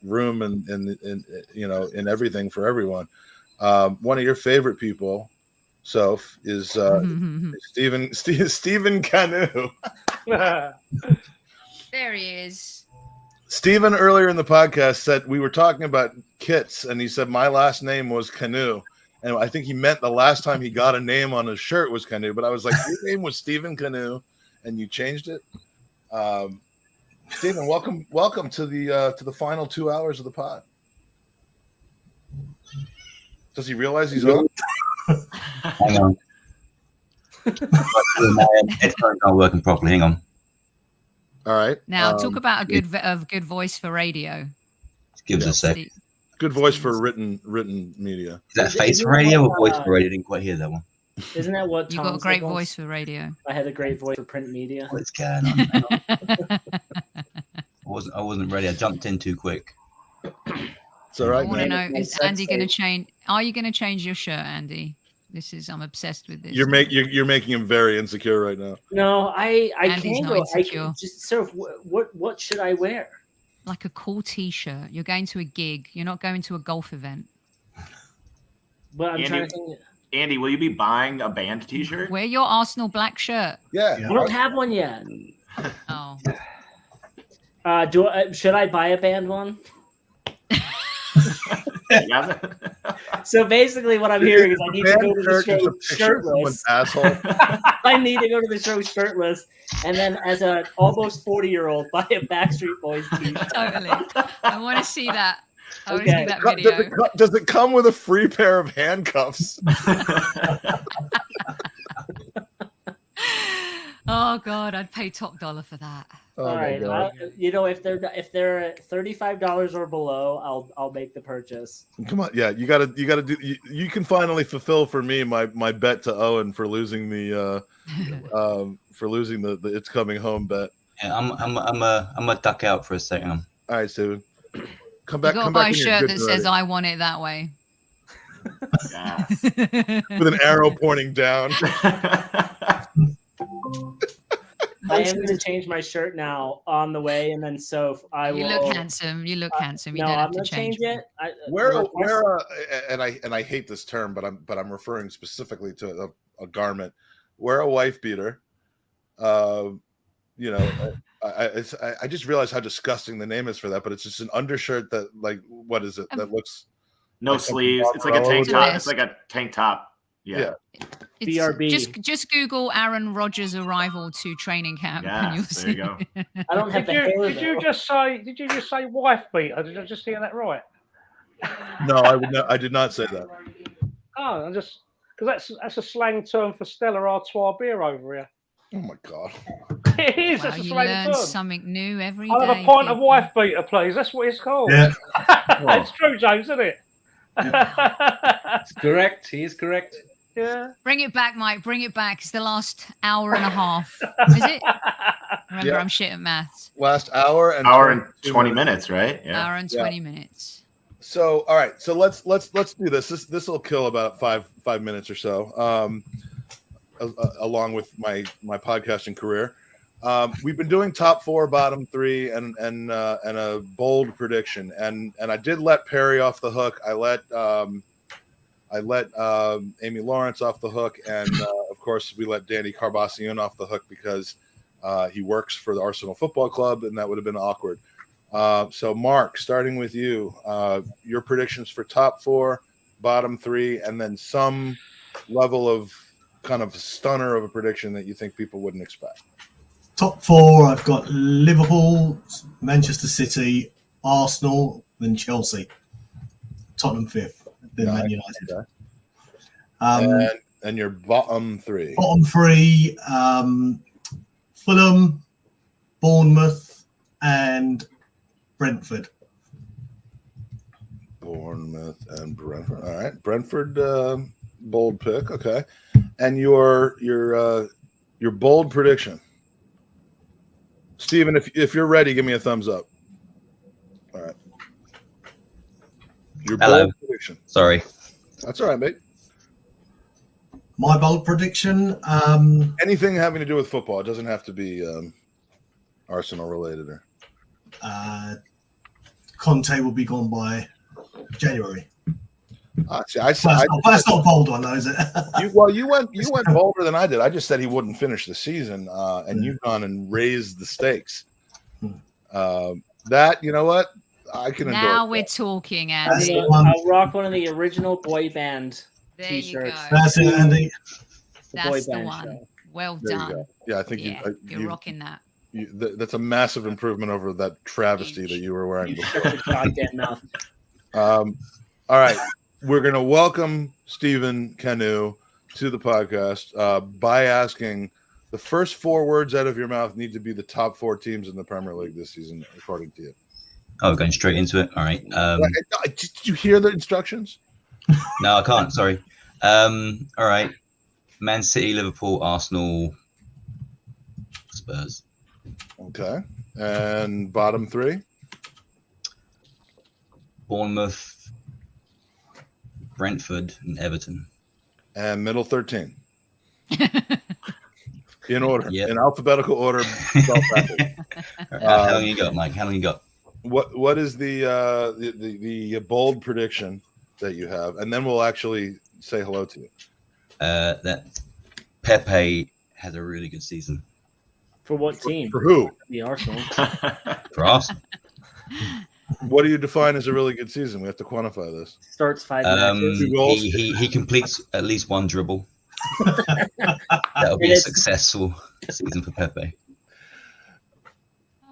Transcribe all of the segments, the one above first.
room and in everything for everyone. One of your favorite people, Soph, is Stephen Canu. There he is. Stephen earlier in the podcast said we were talking about kits, and he said my last name was Canu. And I think he meant the last time he got a name on his shirt was Canu, but I was like, your name was Stephen Canu, and you changed it. Stephen, welcome to the final 2 hours of the pod. Does he realize he's on? Hang on. My headphones aren't working properly. Hang on. All right. Now talk about a good voice for radio. Give us a sec. Good voice for written media. Is that face for radio or voice for radio? I didn't quite hear that one. Isn't that what you got a great voice for radio? I had a great voice for print media. What's going on? I wasn't ready. I jumped in too quick. It's all right. I want to know: is Andy going to change? Are you going to change your shirt, Andy? I'm obsessed with this. You're making him very insecure right now. No, I Andy's can't not go. insecure. What should I wear? Like a cool T-shirt. You're going to a gig. You're not going to a golf event. But I'm trying to think. Andy, will you be buying a band T-shirt? Wear your Arsenal black shirt. Yeah. We don't have one yet. Oh. Should I buy a band one? So basically, what I'm hearing is I need to go to the show shirtless. I need to go to the show shirtless, and then as an almost 40-year-old, buy a Backstreet Boys T-shirt. Totally. I want to see that. I want to see that video. Does it come with a free pair of handcuffs? Oh God, I'd pay top dollar for that. All right, if they're $35 or below, I'll make the purchase. Come on, yeah, you gotta do. You can finally fulfill for me my bet to Eoin for losing the It's Coming Home bet. Yeah, I'm a duck out for a second. All right, Steven, come back. You got to buy a shirt that says "I want it that way." Yeah. With an arrow pointing down. I am going to change my shirt now on the way, and then I will. You look handsome. You look handsome. You no, don't have I'm to gonna change it. And I hate this term, but I'm referring specifically to a garment. Wear a wife beater. I just realized how disgusting the name is for that, but it's just an undershirt that, like, what is it? That looks no like sleeves. It's like a tank top. It's like a tank top. Yeah. BRB. Just Google Aaron Rodgers' arrival to training camp. Yeah, and you'll there you go. I don't have Did you just say wife beater? Did I just hear that right? No, I did not say that. Oh, just because that's a slang term for Stella Artois beer over here. Oh my God. It is. Wow, that's a you slang learn term. something new every day. I'll have a pint of wife beater, please. That's what it's called. Yeah. It's true, James, isn't it? It's correct. He is correct. Yeah. Bring it back, Mike. Bring it back. It's the last hour and a half. Is it? Remember, Yeah. I'm shit at maths. Last hour and 20 minutes, right? Yeah. Hour and 20 minutes. So, all right. So let's do this. This will kill about five minutes or so. Along with my podcasting career, we've been doing top 4, bottom 3, and a bold prediction. And I did let Perry off the hook. I let Amy Lawrence off the hook, and of course we let Danny Carbassian off the hook because he works for the Arsenal Football Club, and that would have been awkward. So, Mark, starting with you, your predictions for top 4, bottom 3, and then some level of kind of stunner of a prediction that you think people wouldn't expect. Top 4, I've got Liverpool, Manchester City, Arsenal, then Chelsea. Tottenham 5th. Then Man United. Okay. And your bottom 3. Bottom 3, Fulham, Bournemouth, and Brentford. Bournemouth and Brentford. All right, Brentford, bold pick. Okay, and your bold prediction, Stephen. If you're ready, give me a thumbs up. All right. Your bold prediction. Sorry. That's all right, mate. My bold prediction. Anything having to do with football. It doesn't have to be Arsenal related. Or Conte will be gone by January. That's not bold one, though, is it? You went bolder than I did. I just said he wouldn't finish the season, and you've gone and raised the stakes. That, you know what? I can endorse. Now we're talking, Andy. I'll rock one of the original boy band t-shirts. That's it, Andy. That's the one. Show. Well done. Yeah, I think you're rocking that. That's a massive improvement over that travesty that you were wearing before. Goddamn mouth. All right. We're going to welcome Stephen Canu to the podcast by asking the first 4 words out of your mouth need to be the top 4 teams in the Premier League this season, according to you. Oh, going straight into it. All right. Did you hear the instructions? No, I can't. Sorry. All right. Man City, Liverpool, Arsenal, Spurs. Okay. And bottom 3? Bournemouth, Brentford, and Everton. And middle 13. In order. Yep. In alphabetical order. How long you got, Mike? How long you got? What is the bold prediction that you have? And then we'll actually say hello to you. That Pepe has a really good season. For what team? For who? The Arsenal. For Arsenal. What do you define as a really good season? We have to quantify this. Starts 5 matches. He completes at least one dribble. That'll be a successful season for Pepe.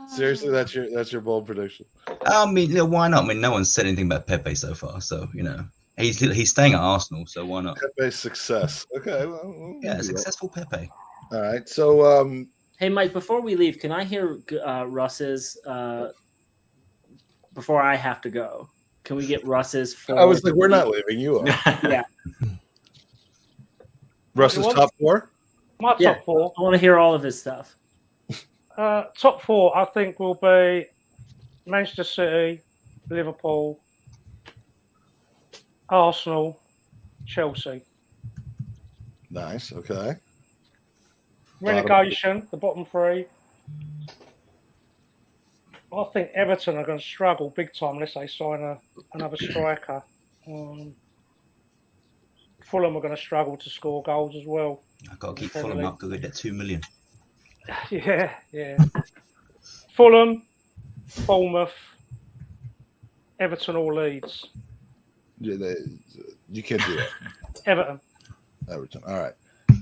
Seriously, that's your bold prediction. I mean, why not? I mean, no one's said anything about Pepe so far, so he's staying at Arsenal, so why not? Pepe's success. Okay, well, yeah, successful Pepe. All right, so hey Mike, before we leave, can I hear Russ's? Before I have to go, can we get Russ's? I was like, we're not leaving. You are. Yeah. Russ's top 4. My top 4. I want to hear all of his stuff. Top 4, I think, will be Manchester City, Liverpool, Arsenal, Chelsea. Nice. Okay. Relegation, the bottom 3. I think Everton are going to struggle big time unless they sign another striker. Fulham are going to struggle to score goals as well. I've got to keep Fulham up because they get 2 million. Yeah. Fulham, Bournemouth, Everton or Leeds. Yeah, you can't do that. Everton. All right.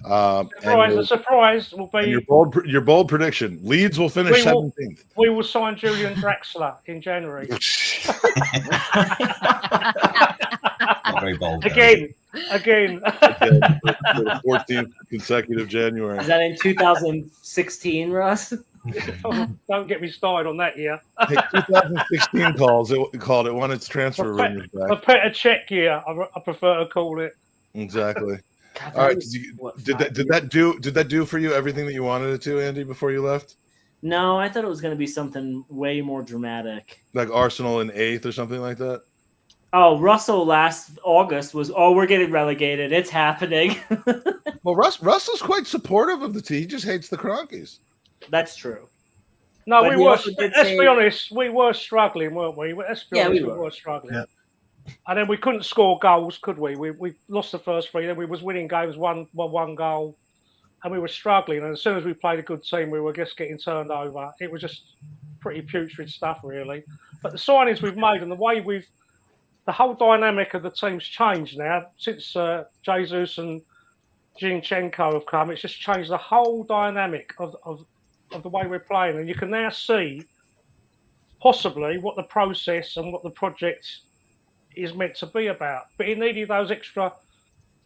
The surprise will be your bold prediction. Leeds will finish 17th. We will sign Julian Draxler in January. Not very bold. Again. The 14th consecutive January. Is that in 2016, Russ? Don't get me started on that year. Hey, 2016 called it won its transfer rumors back. A better check year, I prefer to call it. Exactly. All right. Did that do for you everything that you wanted it to, Andy, before you left? No, I thought it was going to be something way more dramatic. Like Arsenal in 8th or something like that? Oh, Russell last August was, we're getting relegated. It's happening. Well, Russell's quite supportive of the team. He just hates the Cronkies. That's true. No, we were. Let's be honest. We were struggling, weren't we? Let's be honest. We were struggling. Yeah. And then we couldn't score goals, could we? We lost the first 3. Then we was winning games one goal, and we were struggling. And as soon as we played a good team, we were just getting turned over. It was just pretty putrid stuff, really. But the signings we've made and the way the whole dynamic of the team's changed now since Jesus and Zinchenko have come. It's just changed the whole dynamic of the way we're playing, and you can now see possibly what the process and what the project is meant to be about. But it needed those extra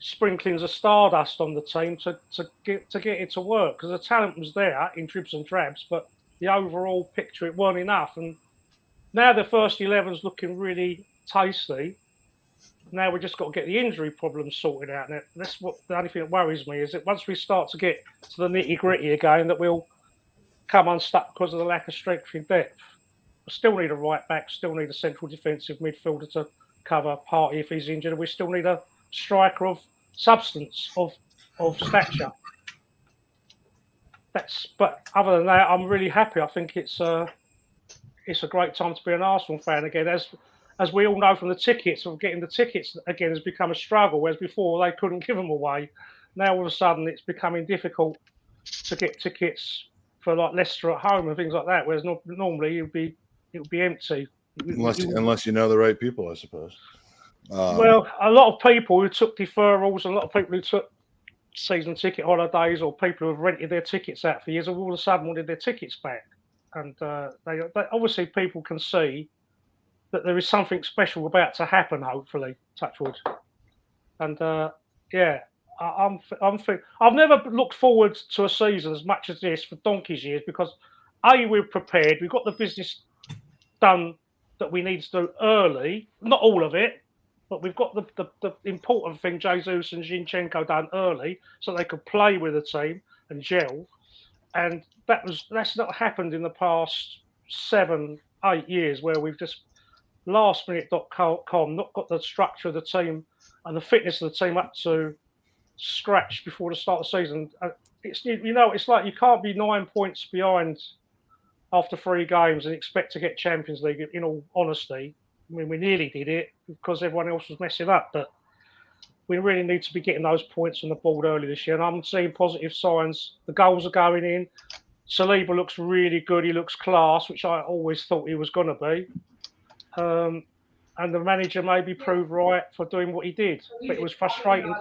sprinklings of stardust on the team to get it to work, because the talent was there in dribs and drabs, but the overall picture, it weren't enough. And now the first 11's looking really tasty. Now we just got to get the injury problems sorted out. And that's what the only thing that worries me, is that once we start to get to the nitty gritty again, that we'll come unstuck because of the lack of strength in depth. We still need a right back, still need a central defensive midfielder to cover Partey if he's injured. We still need a striker of substance, of stature. But other than that, I'm really happy. I think it's it's a great time to be an Arsenal fan again. As we all know from the tickets, getting the tickets again has become a struggle, whereas before they couldn't give them away. Now all of a sudden it's becoming difficult to get tickets for like Leicester at home and things like that, whereas normally it would be empty. Unless you know the right people, I suppose. Well, a lot of people who took deferrals, a lot of people who took season ticket holidays, or people who have rented their tickets out for years, have all of a sudden wanted their tickets back. And they obviously people can see that there is something special about to happen. Hopefully, touch wood. And I've never looked forward to a season as much as this for donkey's years, because we're prepared. We've got the business done that we need to do early. Not all of it, but we've got the important thing, Jesus and Zinchenko, done early, so they could play with the team and gel. And that's not happened in the past 7-8 years, where we've just lastminute.com not got the structure of the team and the fitness of the team up to scratch before the start of the season. It's like you can't be 9 points behind after 3 games and expect to get Champions League, in all honesty. I mean, we nearly did it because everyone else was messing up, but we really need to be getting those points on the board early this year. And I'm seeing positive signs. The goals are going in. Saliba looks really good. He looks class, which I always thought he was going to be. And the manager maybe proved right for doing what he did. But it was frustrating.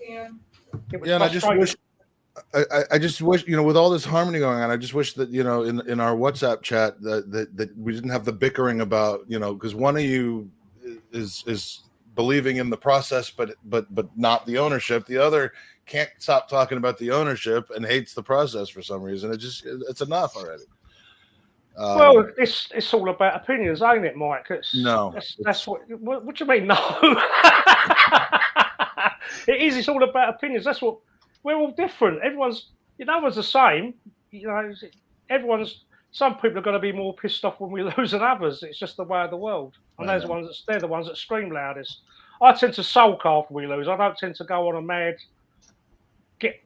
And I just wish, with all this harmony going on, I just wish that, in our WhatsApp chat that we didn't have the bickering about, because one of you is believing in the process, but not the ownership. The other can't stop talking about the ownership and hates the process for some reason. It's enough already. Well, it's all about opinions, ain't it, Mike? No. That's what do you mean, no? It is. It's all about opinions. That's what we're all different. Everyone's the same. Some people are going to be more pissed off when we lose than others. It's just the way of the world. And they're the ones that scream loudest. I tend to sulk after we lose. I don't tend to go on a mad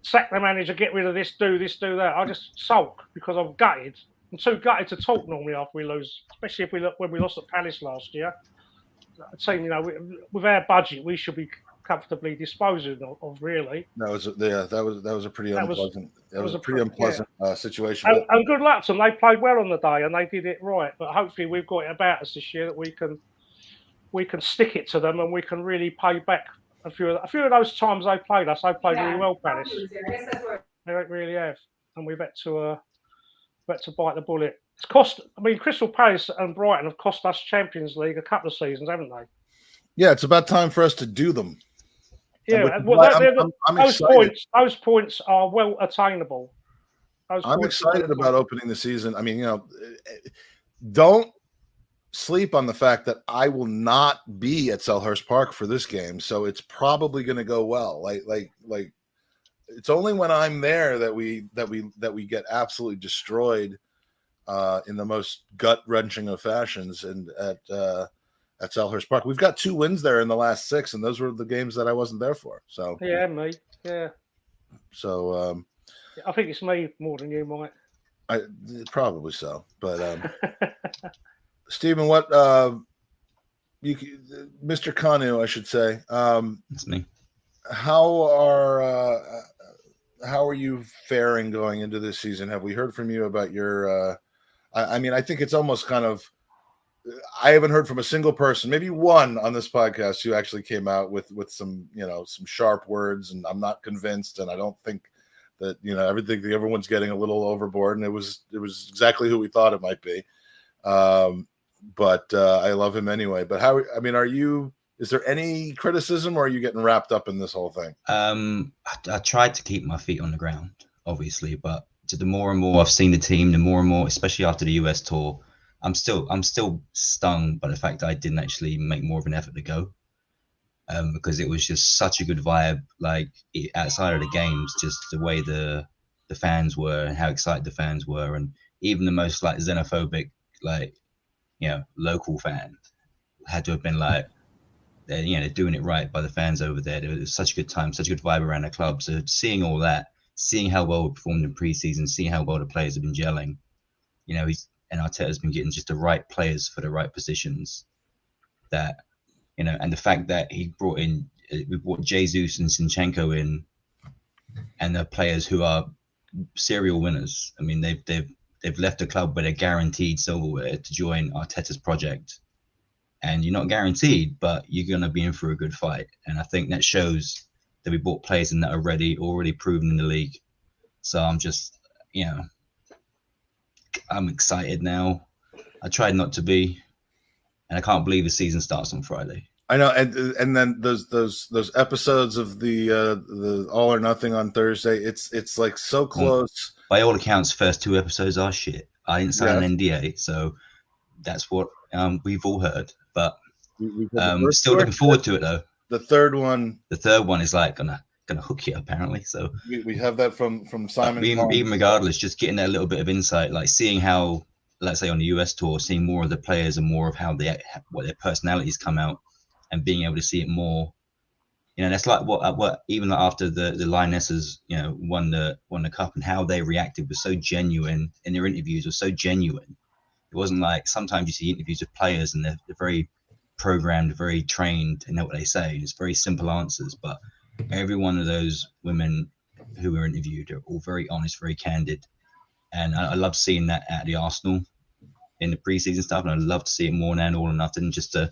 sack the manager, get rid of this, do that. I just sulk because I'm gutted. I'm too gutted to talk normally after we lose, especially when we lost at Palace last year. A team, with our budget, we should be comfortably disposed of, really. That was a pretty unpleasant. That was a pretty unpleasant situation. And good luck to them. They played well on the day and they did it right. But hopefully, we've got it about us this year that we can stick it to them and we can really pay back a few of those times they played us. They played really well, Palace. They really have, and we've had to bite the bullet. It's cost. I mean, Crystal Palace and Brighton have cost us Champions League a couple of seasons, haven't they? Yeah, it's about time for us to do them. Yeah, those points are well attainable. I'm excited about opening the season. I mean, don't sleep on the fact that I will not be at Selhurst Park for this game, so it's probably going to go well. Like it's only when I'm there that we get absolutely destroyed in the most gut-wrenching of fashions, and at Selhurst Park. We've got 2 wins there in the last 6, and those were the games that I wasn't there for. So yeah, me, yeah. So I think it's me more than you, Mike. Probably so, but Stephen, what Mr. Kanu, I should say. It's me. How are you faring going into this season? Have we heard from you about your? I mean, I think it's almost kind of. I haven't heard from a single person, maybe one on this podcast, who actually came out with some some sharp words, and I'm not convinced, and I don't think that everyone's getting a little overboard, and it was exactly who we thought it might be. But I love him anyway. But is there any criticism, or are you getting wrapped up in this whole thing? I tried to keep my feet on the ground, obviously, but the more and more I've seen the team, the more and more, especially after the US tour, I'm still stung by the fact that I didn't actually make more of an effort to go, because it was just such a good vibe. Like outside of the games, just the way the fans were and how excited the fans were, and even the most like xenophobic, local fan had to have been like, they're doing it right by the fans over there. It was such a good time, such a good vibe around the club. So seeing all that, seeing how well we performed in pre-season, seeing how well the players have been gelling, and Arteta's been getting just the right players for the right positions. That, you know, and the fact that we brought Jesus and Zinchenko in, and they're players who are serial winners. I mean, they've left the club where they're guaranteed silverware to join Arteta's project, and you're not guaranteed, but you're going to be in for a good fight. And I think that shows that we bought players in that are already proven in the league. So I'm just, you know, I'm excited now. I tried not to be, and I can't believe the season starts on Friday. I know, and then those episodes of the All or Nothing on Thursday. It's like so close. By all accounts, first 2 episodes are shit. I didn't sign an NDA, so that's what we've all heard. But still looking forward to it though. The third one is like gonna hook you apparently. So we have that from Simon. Even regardless, just getting that little bit of insight, like seeing how, let's say on the US tour, seeing more of the players and more of how what their personalities come out, and being able to see it more. You know, that's like what even after the Lionesses, you know, won the cup, and how they reacted was so genuine, and their interviews were so genuine. It wasn't like sometimes you see interviews with players and they're very programmed, very trained, and know what they say. It's very simple answers, but every one of those women who were interviewed are all very honest, very candid, and I love seeing that at the Arsenal in the preseason stuff, and I'd love to see it more now in All or Nothing, just to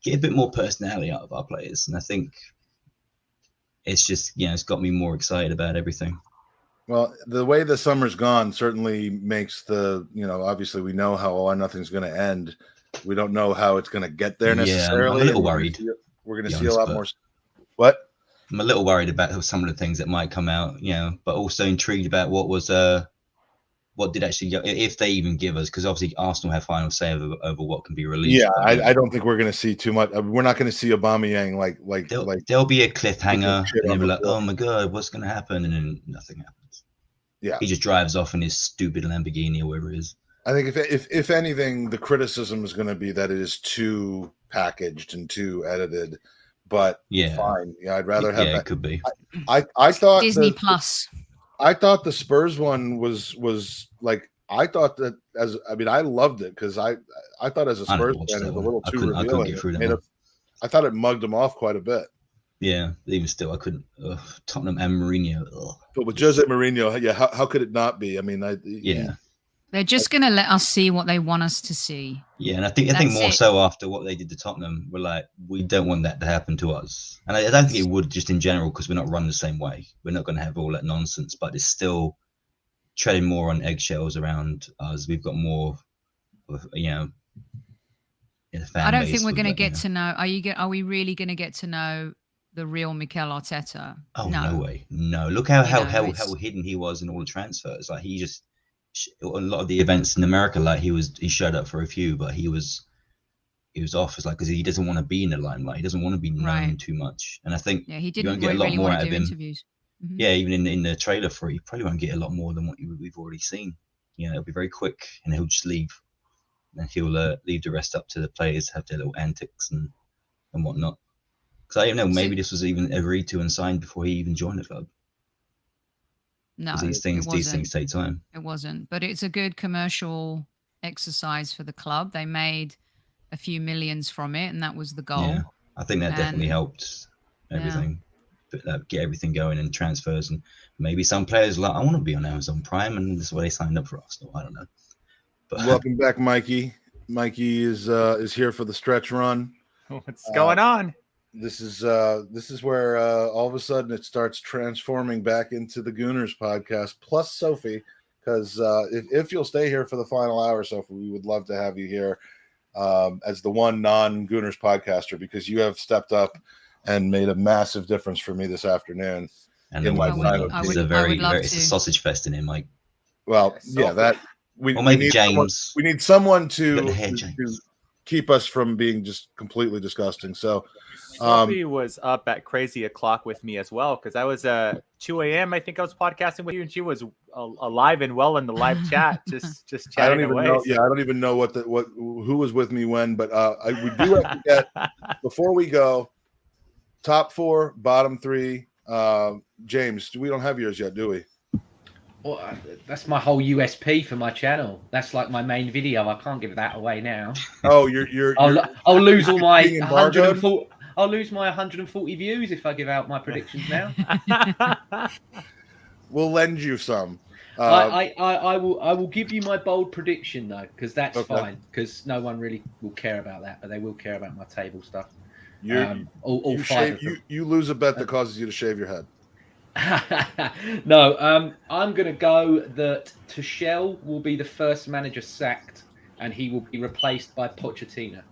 get a bit more personality out of our players. And I think it's just, you know, it's got me more excited about everything. Well, the way the summer's gone certainly makes obviously we know how All or Nothing's going to end. We don't know how it's going to get there necessarily. I'm a little worried. We're going to see a lot more. What? I'm a little worried about some of the things that might come out, you know, but also intrigued about what did actually go, if they even give us, because obviously Arsenal have final say over what can be released. Yeah, I don't think we're going to see too much. We're not going to see Aubameyang like there'll be a cliffhanger, and they'll be like, oh my god, what's going to happen, and then nothing happens. Yeah, he just drives off in his stupid Lamborghini or whatever it is. I think if anything, the criticism is going to be that it is too packaged and too edited. But fine. Yeah, I'd rather have that. It could be. I thought Disney Plus. I thought the Spurs one was like, I thought that I loved it because I thought as a Spurs fan it was a little too revealing. I couldn't get through that. I thought it mugged him off quite a bit. Yeah, even still, I couldn't. Tottenham and Mourinho. But with Jose Mourinho, how could it not be? I mean, they're just going to let us see what they want us to see. Yeah, and I think more so after what they did to Tottenham, we're like, we don't want that to happen to us. And I don't think it would just in general, because we're not run the same way. We're not going to have all that nonsense, but it's still treading more on eggshells around us. We've got more, you know, I don't think we're going to get to know. Are we really going to get to know the real Mikel Arteta? Oh, no way. No. Look how hidden he was in all the transfers. Like he just, a lot of the events in America, like he showed up for a few, but he was off. It's like, because he doesn't want to be in the limelight. He doesn't want to be known too much. And I think he didn't get a lot more out of him. Interviews. Mm-hmm. Yeah, even in the trailer for it, you probably won't get a lot more than what we've already seen. You know, it'll be very quick, and he'll just leave, and he'll leave the rest up to the players, have their little antics and whatnot. Because I don't know, maybe this was even agreed to and signed before he even joined the club. No, these things take time. It wasn't, but it's a good commercial exercise for the club. They made a few millions from it, and that was the goal. Yeah, I think that definitely helped everything. Get everything going and transfers, and maybe some players like, I want to be on Amazon Prime, and this is why they signed up for Arsenal. I don't know. But welcome back, Mikey. Mikey is here for the stretch run. What's going on? This is where all of a sudden it starts transforming back into the Gooners Podcast plus Sophie, because if you'll stay here for the final hour, Sophie, we would love to have you here as the one non-Gooners podcaster, because you have stepped up and made a massive difference for me this afternoon. And it's a sausage fest in here, Mike. Well, that we need James. We need someone to keep us from being just completely disgusting. So Sophie was up at crazy o'clock with me as well, because I was 2 a.m. I think I was podcasting with you, and she was alive and well in the live chat, just chatting away. I don't even know who was with me when, but we do have to get before we go. Top 4, bottom 3. James, we don't have yours yet, do we? Well, that's my whole USP for my channel. That's like my main video. I can't give that away now. Oh, I'll lose all my being embargoed? 140. I'll lose my 140 views if I give out my predictions now. We'll lend you some. I will give you my bold prediction though, because that's Okay. fine. Because no one really will care about that, but they will care about my table stuff. All you, five of them. you lose a bet that causes you to shave your head. No, I'm going to go that Tuchel will be the first manager sacked, and he will be replaced by Pochettino.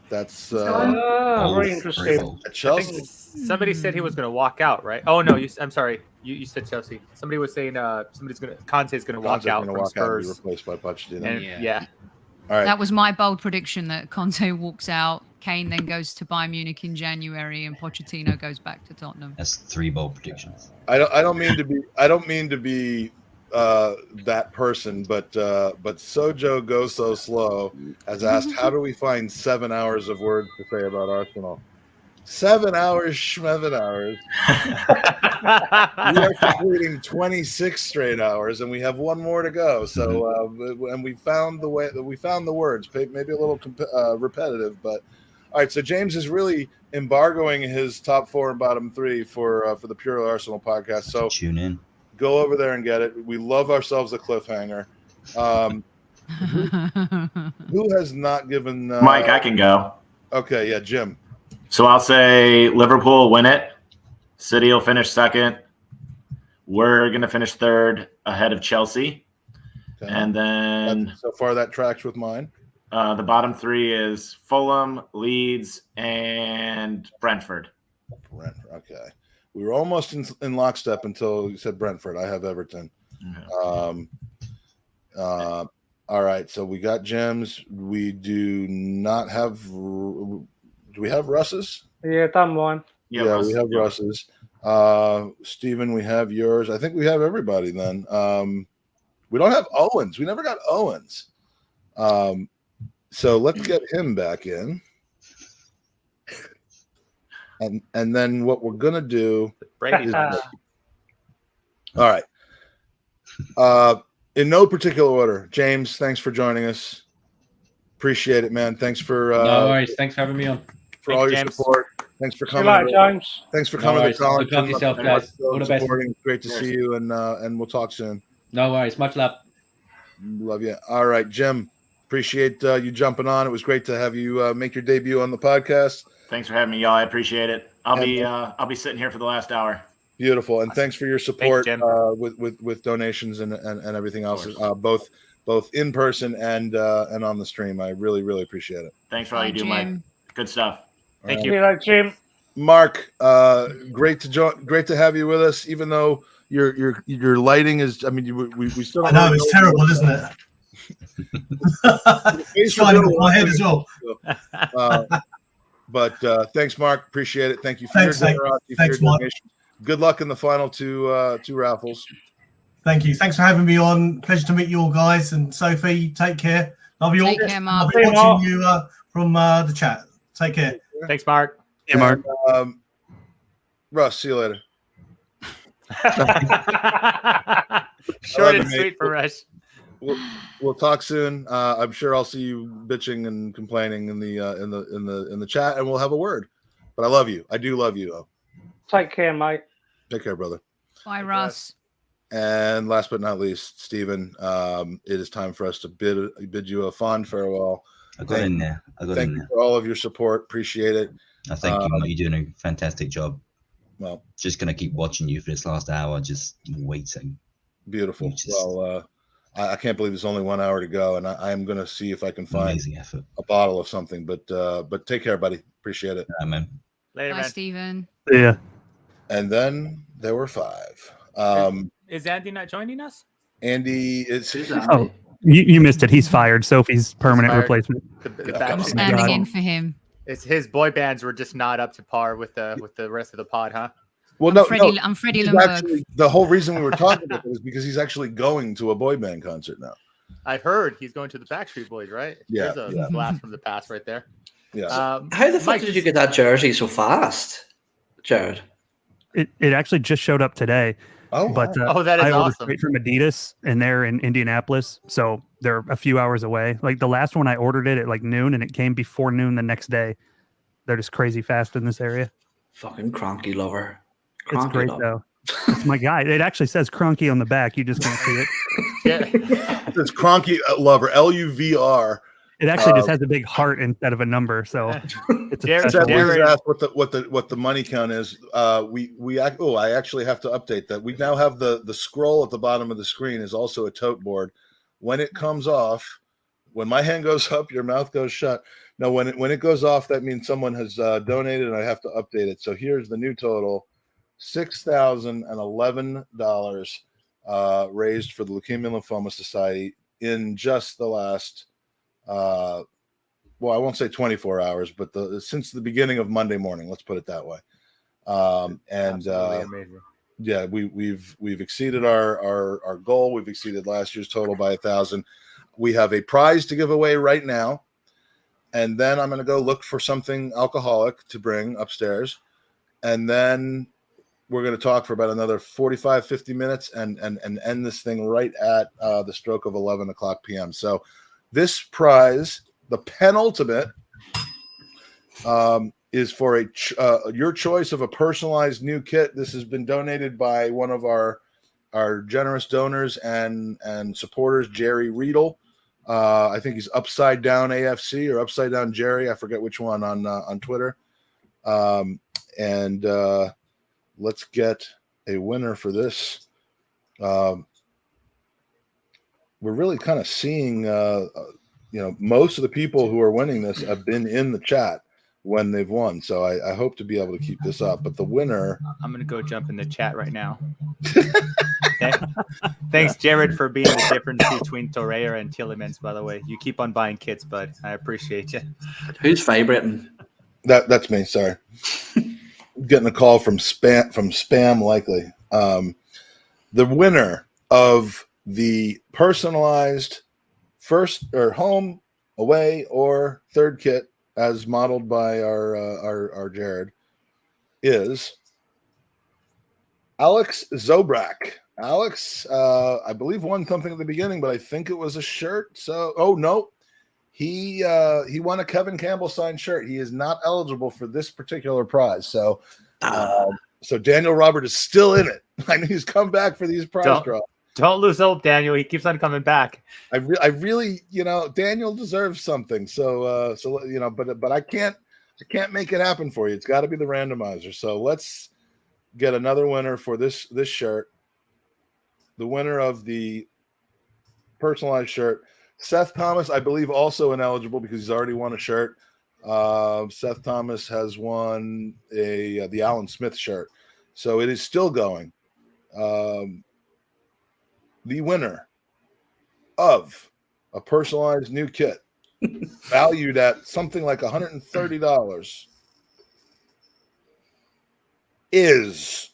That's very interesting. At Chelsea. Somebody said he was going to walk out, right? Oh no, I'm sorry. You said Chelsea. Somebody was saying Conte's going to walk out from Spurs. And be replaced by Pochettino. And, yeah. All right. That was my bold prediction that Conte walks out, Kane then goes to Bayern Munich in January, and Pochettino goes back to Tottenham. That's 3 bold predictions. I don't mean to be that person, but Sojo Goes So Slow has asked, how do we find 7 hours of words to say about Arsenal? 7 hours, 7 hours. We are completing 26 straight hours, and we have 1 more to go. So, and we found the way that we found the words, maybe a little repetitive, but all right. So James is really embargoing his top 4 and bottom 3 for the Pure Arsenal podcast. So tune in, go over there and get it. We love ourselves a cliffhanger. Who has not given Mike? I can go. Okay, yeah, Jim. So I'll say Liverpool will win it. City will finish 2nd. We're going to finish 3rd ahead of Chelsea. Okay. And then so far that tracks with mine. The bottom 3 is Fulham, Leeds, and Brentford. Okay. We were almost in lockstep until you said Brentford. I have Everton. All right. So we got Jim's. We do not have. Do we have Russ's? Yeah, done one. Yeah, we have Russ's. Stephen, we have yours. I think we have everybody then. We don't have Owen's. We never got Owen's. So let's get him back in. And then what we're gonna do is, all right. In no particular order. James, thanks for joining us. Appreciate it, man. Thanks for no worries. Thanks for having me on. For all your support. Thanks for coming. Good night, James. Thanks for coming to college. Look after yourself, guys. All the best. Great to see you, and we'll talk soon. No worries. Much love. Love you. All right, Jim. Appreciate you jumping on. It was great to have you make your debut on the podcast. Thanks for having me, y'all. I appreciate it. I'll be sitting here for the last hour. Beautiful, and thanks for your support Thanks, with donations and everything else, both in person and on the stream. I really appreciate it. Thanks for all you do, Mike. Good stuff. Thank you. See you later, Jim. Mark, great to have you with us. Even though your lighting is, I mean, we still. I know it's terrible, isn't it? It's shining on my head as well. But thanks, Mark. Appreciate it. Thank you for your generosity, Thanks, Mark. Good luck in the final two raffles. Thank you. Thanks for having me on. Pleasure to meet you all, guys. And Sophie, take care. Love you all. Take care, Mark. I'll be watching you from the chat. Take care. Thanks, Mark. Hey, Mark. Russ, see you later. Short and sweet for Russ. We'll talk soon. I'm sure I'll see you bitching and complaining in the chat, and we'll have a word. But I love you. I do love you, though. Take care, mate. Take care, brother. Bye, Russ. And last but not least, Stephen, it is time for us to bid you a fond farewell. I got in there. Thank you for all of your support. Appreciate it. I thank you. You're doing a fantastic job. Well, just going to keep watching you for this last hour, just waiting. Beautiful. Well, I can't believe there's only 1 hour to go, and I am going to see if I can find a bottle of something. But take care, buddy. Appreciate it. Yeah, man. Later, Bye, man. Stephen. Yeah. And then there were 5. Is Andy not joining us? Andy is. Oh, you missed it. He's fired. Sophie's permanent replacement. I'm standing in for him. It's his boy bands were just not up to par with the rest of the pod, huh? Well, I'm Freddie Lundberg. The whole reason we were talking about it is because he's actually going to a boy band concert now. I heard he's going to the Backstreet Boys, right? Yeah. There's a blast from the past right there. Yeah. How the fuck did you get that jersey so fast, Jared? It actually just showed up today. But that is I ordered awesome. straight from Adidas, and they're in Indianapolis, so they're a few hours away. Like the last one, I ordered it at like noon, and it came before noon the next day. They're just crazy fast in this area. Fucking Cronky lover. It's great though. It's my guy. It actually says Cronky on the back. You just can't see it. It's Cronky lover. LUVR. It actually just has a big heart instead of a number, so it's Jared asked what the money count is. I actually have to update that. We now have the scroll at the bottom of the screen is also a tote board. When it comes off, when my hand goes up, your mouth goes shut. No, when it goes off, that means someone has donated, and I have to update it. So here's the new total: $6,011 raised for the Leukemia Lymphoma Society in just the last. Well, I won't say 24 hours, but since the beginning of Monday morning, let's put it that way. Amazing. Yeah, we've exceeded our goal. We've exceeded last year's total by 1,000. We have a prize to give away right now, and then I'm going to go look for something alcoholic to bring upstairs, and then we're going to talk for about another 45, 50 minutes and end this thing right at the stroke of 11 o'clock p.m. So this prize, the penultimate, is for your choice of a personalized new kit. This has been donated by one of our generous donors and supporters, Jerry Riedel. I think he's Upside Down AFC or Upside Down Jerry. I forget which one on Twitter. Let's get a winner for this. We're really kind of seeing, most of the people who are winning this have been in the chat when they've won. So I hope to be able to keep this up. But the winner, I'm going to go jump in the chat right now. Thanks, Jared, for being the difference between Torreira and Tielemans, by the way. You keep on buying kits, bud. I appreciate you. Who's vibrating? That's me. Sorry. Getting a call from spam likely. The winner of the personalized first or home, away, or third kit as modeled by our Jared is Alex Zobrak. Alex, I believe won something at the beginning, but I think it was a shirt. So, no, he won a Kevin Campbell signed shirt. He is not eligible for this particular prize. So, so Daniel Robert is still in it. I know he's come back for these prize draws. Don't lose hope, Daniel. He keeps on coming back. I really, Daniel deserves something. So, but I can't make it happen for you. It's got to be the randomizer. So let's get another winner for this shirt. The winner of the personalized shirt, Seth Thomas, I believe, also ineligible because he's already won a shirt. Seth Thomas has won the Alan Smith shirt, so it is still going. The winner of a personalized new kit valued at something like $130 is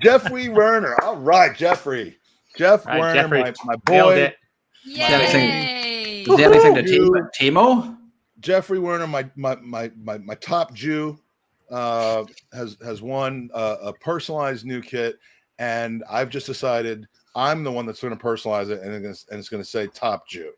Jeffrey Werner. All right, Jeffrey. Werner, Jeffrey, my boy. Yay! Is there anything to Timo? Jeffrey Werner, my top Jew, has won a personalized new kit, and I've just decided I'm the one that's going to personalize it, and it's going to say top Jew.